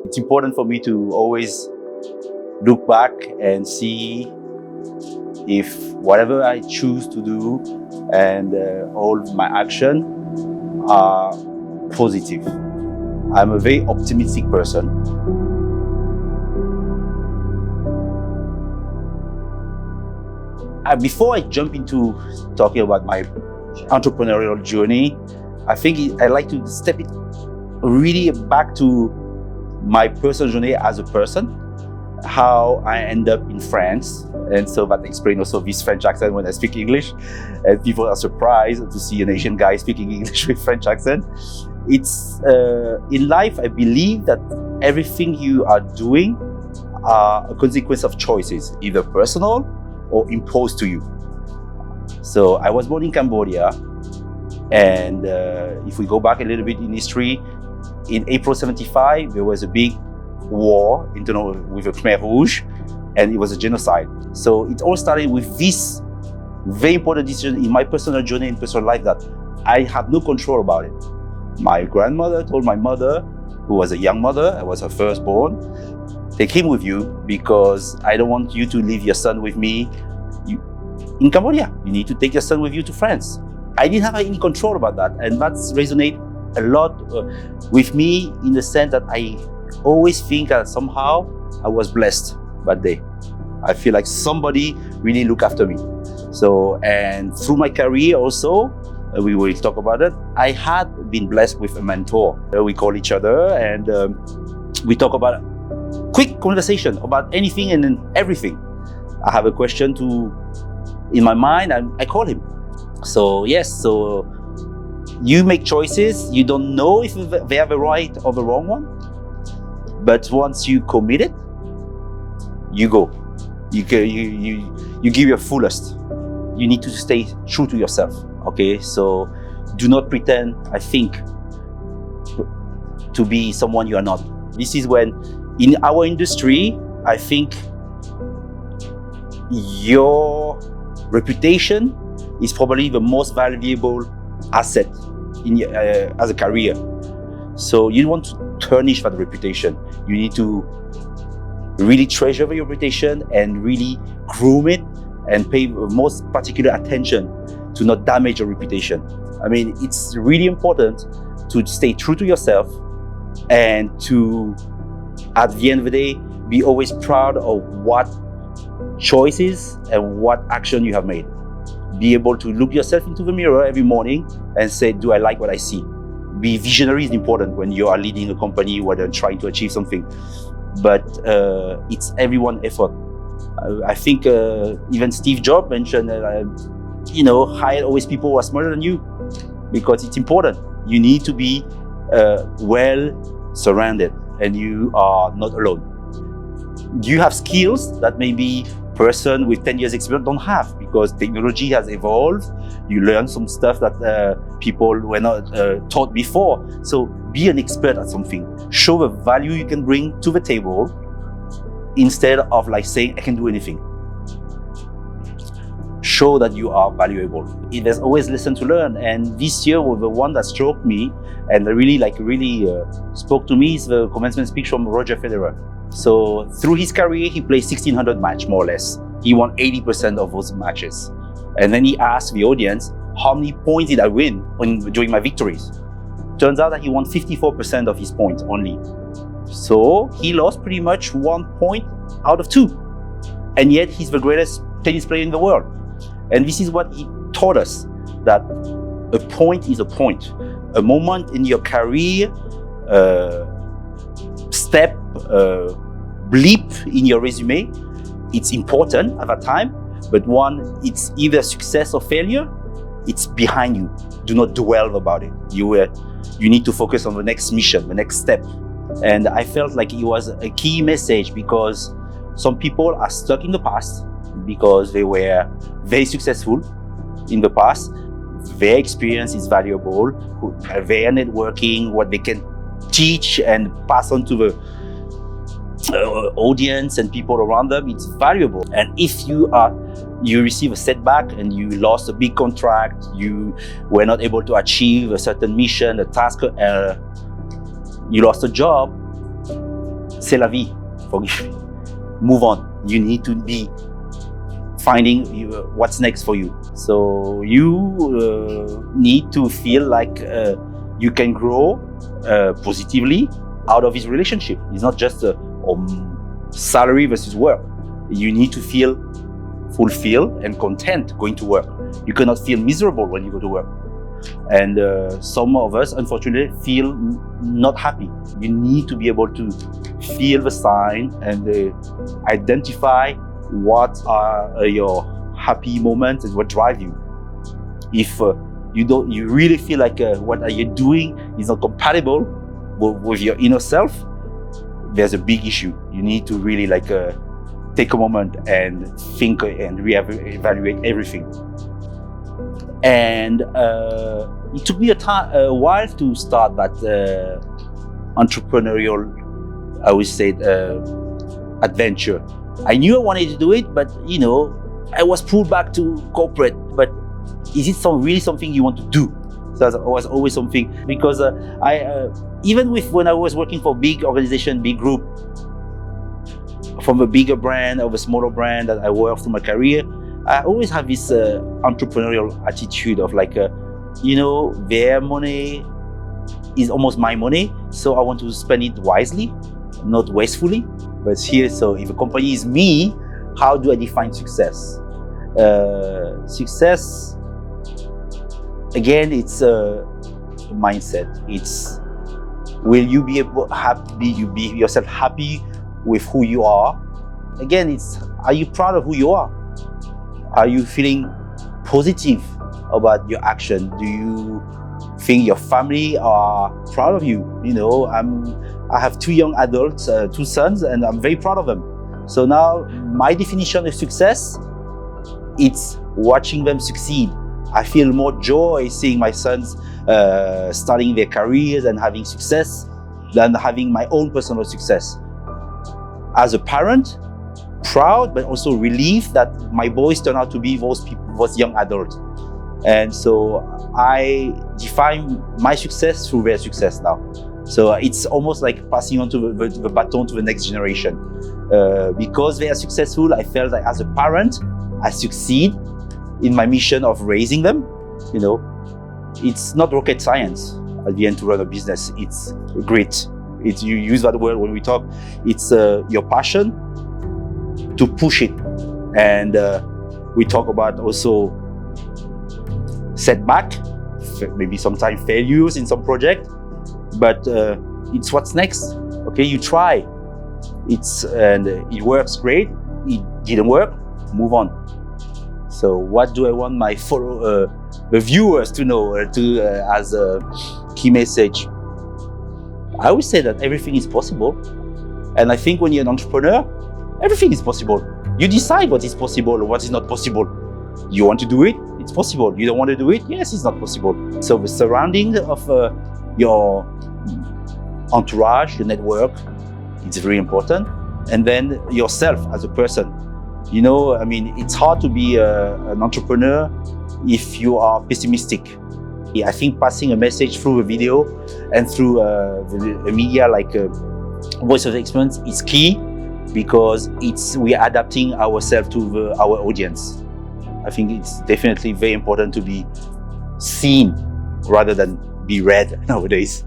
It's important for me to always look back and see if whatever I choose to do and all my action are positive. I'm a very optimistic person. Before I jump into talking about my entrepreneurial journey, I think I like to step it really back to my personal journey as a person, how I end up in France. And so that explains also this French accent when I speak English. And people are surprised to see an Asian guy speaking English with French accent. It's in life, I believe that everything you are doing are a consequence of choices, either personal or imposed to you. So I was born in Cambodia, and if we go back a little bit in history, in April 75, there was a big war internal with the Khmer Rouge, and it was a genocide. So it all started with this very important decision in my personal journey and personal life that I have no control about it. My grandmother told my mother, who was a young mother, I was her firstborn, take him with you because I don't want you to leave your son with me in Cambodia. You need to take your son with you to France. I didn't have any control about that, and that's resonated a lot with me in the sense that I always think that somehow I was blessed that day. I feel like somebody really looked after me. So, and through my career also, we will talk about it, I had been blessed with a mentor. We call each other and we talk about quick conversation about anything and then everything. I have a question in my mind, I call him. So yes, so you make choices, you don't know if they are the right or the wrong one, but once you commit it, you go. You give your fullest. You need to stay true to yourself, okay? So do not pretend, I think, to be someone you are not. This is when, in our industry, I think your reputation is probably the most valuable asset in as a career. So you don't want to tarnish that reputation. You need to really treasure your reputation and really groom it and pay most particular attention to not damage your reputation. I mean, it's really important to stay true to yourself and to, at the end of the day, be always proud of what choices and what action you have made. Be able to look yourself into the mirror every morning and say, do I like what I see? Be visionary is important when you are leading a company, whether trying to achieve something. But it's everyone's effort. I think even Steve Jobs mentioned, hire always people who are smarter than you, because it's important. You need to be well surrounded and you are not alone. You have skills that maybe person with 10 years experience don't have, because technology has evolved. You learn some stuff that people were not taught before. So be an expert at something. Show the value you can bring to the table instead of like saying, I can do anything. Show that you are valuable. There's always lesson to learn. And this year was the one that struck me and really spoke to me is the commencement speech from Roger Federer. So through his career, he played 1,600 matches, more or less. He won 80% of those matches. And then he asked the audience, how many points did I win during my victories? Turns out that he won 54% of his points only. So he lost pretty much 1 point out of 2. And yet he's the greatest tennis player in the world. And this is what he taught us, that a point is a point. A moment in your career, step, bleep in your resume, it's important at that time, but one, it's either success or failure, it's behind you. Do not dwell about it. You need to focus on the next mission, the next step. And I felt like it was a key message, because some people are stuck in the past because they were very successful in the past. Their experience is valuable, their networking, what they can teach and pass on to the audience and people around them, it's valuable. And if you receive a setback and you lost a big contract, you were not able to achieve a certain mission, a task, you lost a job, c'est la vie. Forgive me. Move on. You need to be finding what's next for you. So you need to feel like you can grow positively out of this relationship. It's not just salary versus work. You need to feel fulfilled and content going to work. You cannot feel miserable when you go to work. And some of us, unfortunately, feel not happy. You need to be able to feel the sign and identify what are your happy moments and what drive you. If you really feel like what are you doing is not compatible with your inner self, there's a big issue. You need to really take a moment and think and reevaluate everything. And it took me a while to start that entrepreneurial, I would say, adventure. I knew I wanted to do it, but I was pulled back to corporate. But is it really something you want to do? So that was always something, because even when I was working for big organization, big group, from a bigger brand or a smaller brand that I worked through my career, I always have this entrepreneurial attitude of their money is almost my money, so I want to spend it wisely, not wastefully. But here, so if a company is me, how do I define success? Success, again, it's a mindset. It's, will you be yourself happy with who you are? Again, it's, are you proud of who you are? Are you feeling positive about your action? Do you think your family are proud of you? I have 2 young adults, 2 sons, and I'm very proud of them. So now my definition of success, it's watching them succeed. I feel more joy seeing my sons starting their careers and having success than having my own personal success. As a parent, proud, but also relieved that my boys turn out to be those young adults. And so I define my success through their success now. So it's almost like passing on to the baton to the next generation. Because they are successful, I felt like as a parent, I succeed in my mission of raising them. It's not rocket science at the end to run a business. It's grit. You use that word when we talk. It's your passion to push it. And we talk about also setback, maybe sometimes failures in some project, but it's what's next. Okay, you try. And it works great. It didn't work, move on. So what do I want my the viewers to know as a key message? I would say that everything is possible. And I think when you're an entrepreneur, everything is possible. You decide what is possible or what is not possible. You want to do it, it's possible. You don't want to do it, yes, it's not possible. So the surrounding of your entourage, your network, it's very important. And then yourself as a person. It's hard to be an entrepreneur if you are pessimistic. I think passing a message through a video and through the media like Voice of Experience is key, because we are adapting ourselves to our audience. I think it's definitely very important to be seen rather than be read nowadays.